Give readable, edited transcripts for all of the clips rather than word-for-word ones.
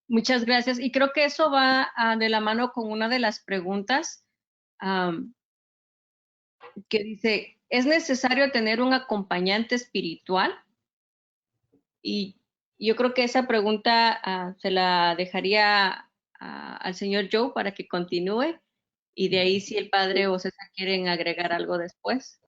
Muchas gracias. Y creo que eso va de la mano con una de las preguntas que dice, ¿es necesario tener un acompañante espiritual? Y yo creo que esa pregunta se la dejaría al señor Joe para que continúe y de ahí si el padre o César quieren agregar algo después.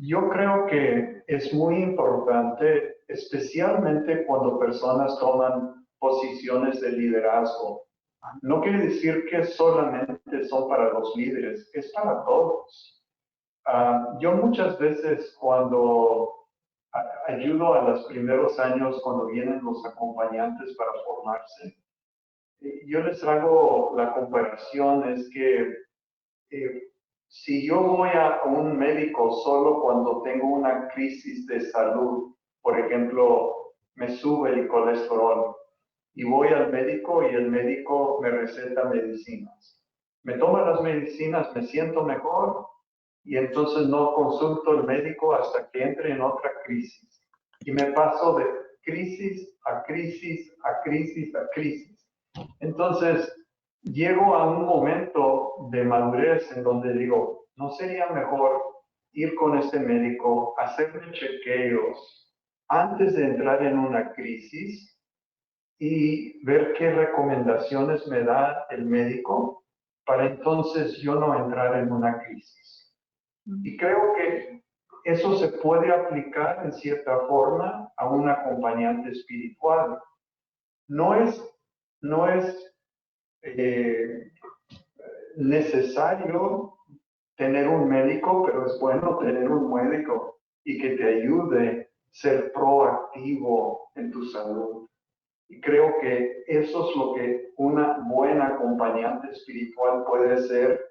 Yo creo que es muy importante, especialmente cuando personas toman posiciones de liderazgo. No quiere decir que solamente son para los líderes, es para todos. Yo muchas veces cuando ayudo a los primeros años, cuando vienen los acompañantes para formarse, yo les hago la comparación, es que si yo voy a un médico solo cuando tengo una crisis de salud, por ejemplo, me sube el colesterol, y voy al médico y el médico me receta medicinas. Me toma las medicinas, me siento mejor y entonces no consulto al médico hasta que entre en otra crisis. Y me paso de crisis a crisis a crisis a crisis. Entonces, llego a un momento de madurez en donde digo, ¿no sería mejor ir con este médico, hacerme chequeos antes de entrar en una crisis y ver qué recomendaciones me da el médico para entonces yo no entrar en una crisis? Y creo que eso se puede aplicar en cierta forma a un acompañante espiritual. No es necesario tener un médico, pero es bueno tener un médico y que te ayude a ser proactivo en tu salud. Y creo que eso es lo que una buena acompañante espiritual puede ser,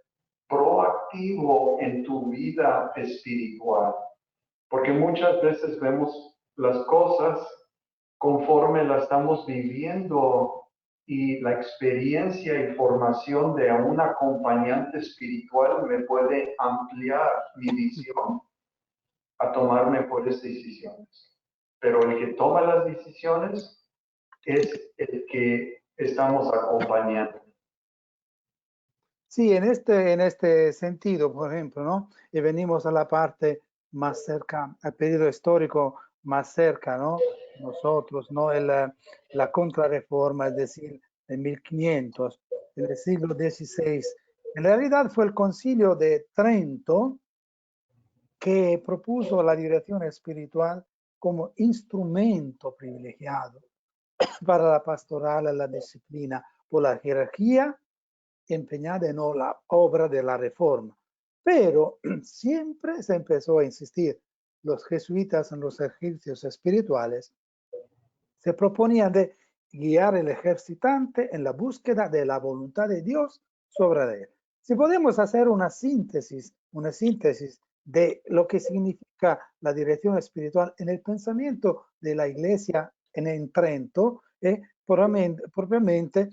proactivo en tu vida espiritual. Porque muchas veces vemos las cosas conforme las estamos viviendo y la experiencia y formación de un acompañante espiritual me puede ampliar mi visión a tomar mejores decisiones. Pero el que toma las decisiones es el que estamos acompañando. Sí, en este sentido, por ejemplo, ¿no? Y venimos a la parte más cerca, al periodo histórico más cerca, ¿no? Nosotros, ¿no? La contrarreforma, es decir, en 1500, en el siglo XVI. En realidad fue el Concilio de Trento que propuso la dirección espiritual como instrumento privilegiado para la pastoral y la disciplina por la jerarquía empeñada en la obra de la reforma. Pero siempre se empezó a insistir, los jesuitas en los ejercicios espirituales se proponían de guiar el ejercitante en la búsqueda de la voluntad de Dios sobre él. Si podemos hacer una síntesis de lo que significa la dirección espiritual en el pensamiento de la iglesia en Trento, propiamente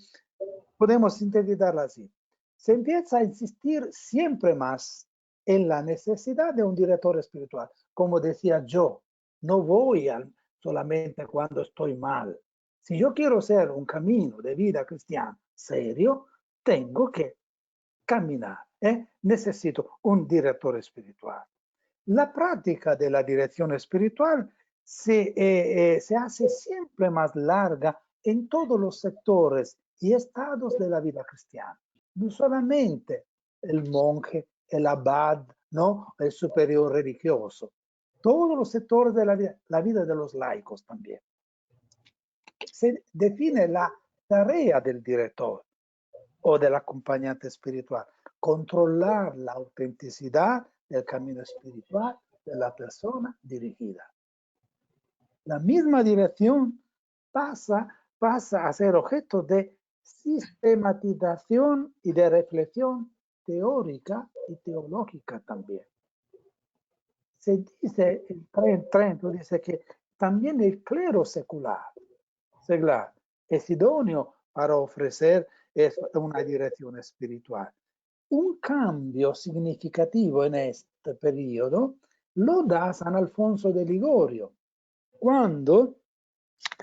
podemos sintetizarla así. Se empieza a insistir siempre más en la necesidad de un director espiritual. Como decía yo, no voy solamente cuando estoy mal. Si yo quiero ser un camino de vida cristiana serio, tengo que caminar. Necesito un director espiritual. La práctica de la dirección espiritual se hace siempre más larga en todos los sectores y estados de la vida cristiana. No solamente el monje, el abad, ¿no? El superior religioso. Todos los sectores de la vida de los laicos también. Se define la tarea del director o del acompañante espiritual. Controlar la autenticidad del camino espiritual de la persona dirigida. La misma dirección pasa a ser objeto de sistematización y de reflexión teórica y teológica también. Se dice, en Trento dice que también el clero seglar es idóneo para ofrecer una dirección espiritual. Un cambio significativo en este periodo lo da San Alfonso de Ligorio, cuando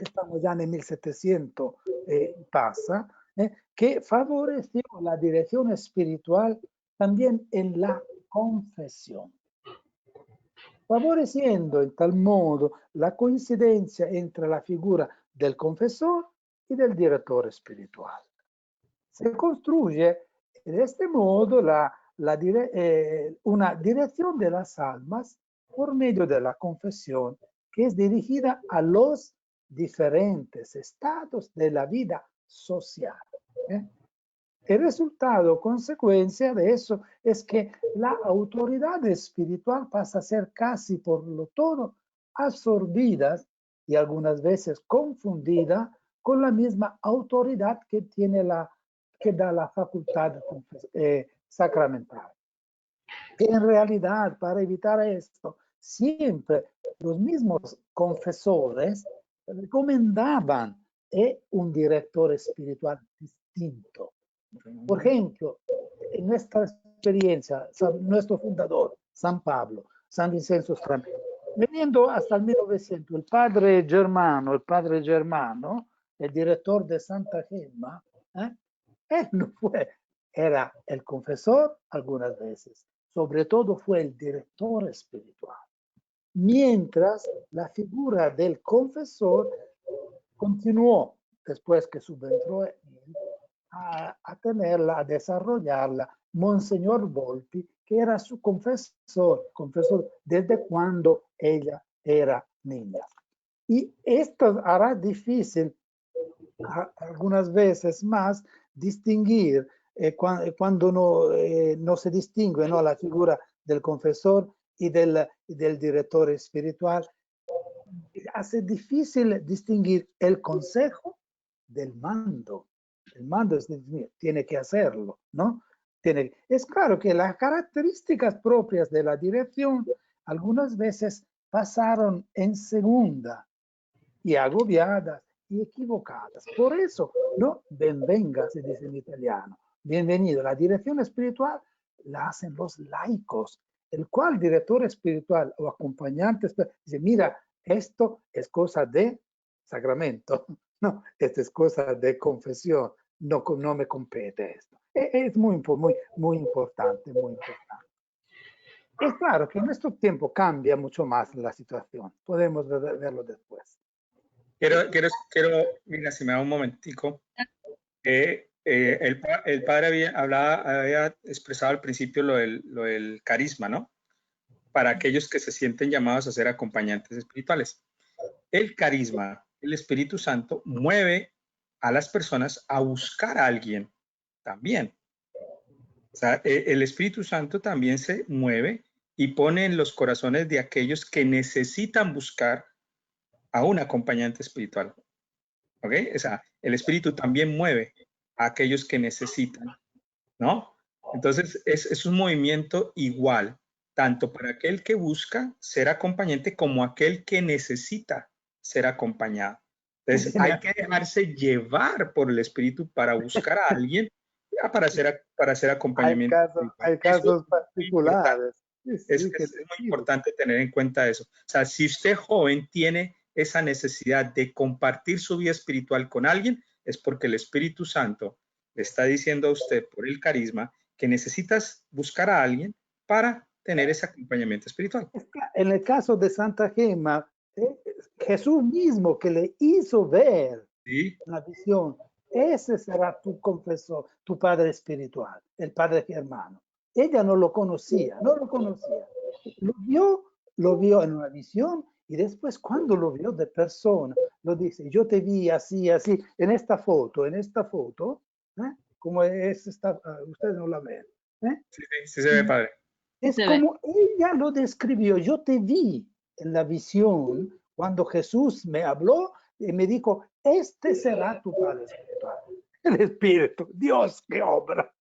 estamos ya en el 1700 pasa, que favoreció la dirección espiritual también en la confesión, favoreciendo en tal modo la coincidencia entre la figura del confesor y del director espiritual. Se construye de este modo una dirección de las almas por medio de la confesión que es dirigida a los diferentes estados de la vida social. El resultado, consecuencia de eso, es que la autoridad espiritual pasa a ser casi por lo todo absorbida y algunas veces confundida con la misma autoridad que tiene que da la facultad sacramental. En realidad, para evitar esto, siempre los mismos confesores recomendaban un director espiritual distinto. Por ejemplo, en nuestra experiencia, nuestro fundador, San Pablo, San Vincenzo Strano, veniendo hasta el 1900, el padre Germano, el director de Santa Gemma, él no fue, era el confesor algunas veces, sobre todo fue el director espiritual. Mientras la figura del confesor continuó, después que subentró él, a tenerla, a desarrollarla, Monseñor Volpi, que era su confesor desde cuando ella era niña. Y esto hará difícil algunas veces más distinguir cuando no se distingue, ¿no?, la figura del confesor y del director espiritual. Hace difícil distinguir el consejo del mando. El mando tiene que hacerlo, ¿no? Es claro que las características propias de la dirección algunas veces pasaron en segunda y agobiadas y equivocadas. Por eso, no, benvenga, se dice en italiano. Bienvenido. La dirección espiritual la hacen los laicos, el cual director espiritual o acompañante dice, mira, esto es cosa de sacramento, no, esto es cosa de confesión, no me compete esto. Es muy importante, muy importante. Es claro que en nuestro tiempo cambia mucho más la situación, podemos verlo después. Quiero, mira, si me da un momentico, el padre había expresado al principio lo del carisma, ¿no? Para aquellos que se sienten llamados a ser acompañantes espirituales. El carisma, el Espíritu Santo, mueve a las personas a buscar a alguien también. O sea, el Espíritu Santo también se mueve y pone en los corazones de aquellos que necesitan buscar a un acompañante espiritual. ¿Ok? O sea, el Espíritu también mueve a aquellos que necesitan, ¿no? Entonces, es un movimiento igual, tanto para aquel que busca ser acompañante como aquel que necesita ser acompañado. Entonces, hay que dejarse llevar por el Espíritu para buscar a alguien para hacer acompañamiento. Hay casos particulares. Es muy importante tener en cuenta eso. O sea, si usted joven tiene esa necesidad de compartir su vida espiritual con alguien, es porque el Espíritu Santo le está diciendo a usted por el carisma que necesitas buscar a alguien para tener ese acompañamiento espiritual. En el caso de Santa Gemma, Jesús mismo que le hizo ver la visión, ese será tu confesor, tu padre espiritual, el padre Germano. Ella no lo conocía. Lo vio en una visión y después cuando lo vio de persona, lo dice, yo te vi así, en esta foto, como es esta, ustedes no la ven. Sí, se ve, padre. Es como ella lo describió, yo te vi en la visión cuando Jesús me habló y me dijo, este será tu padre espiritual. El Espíritu, Dios, qué obra.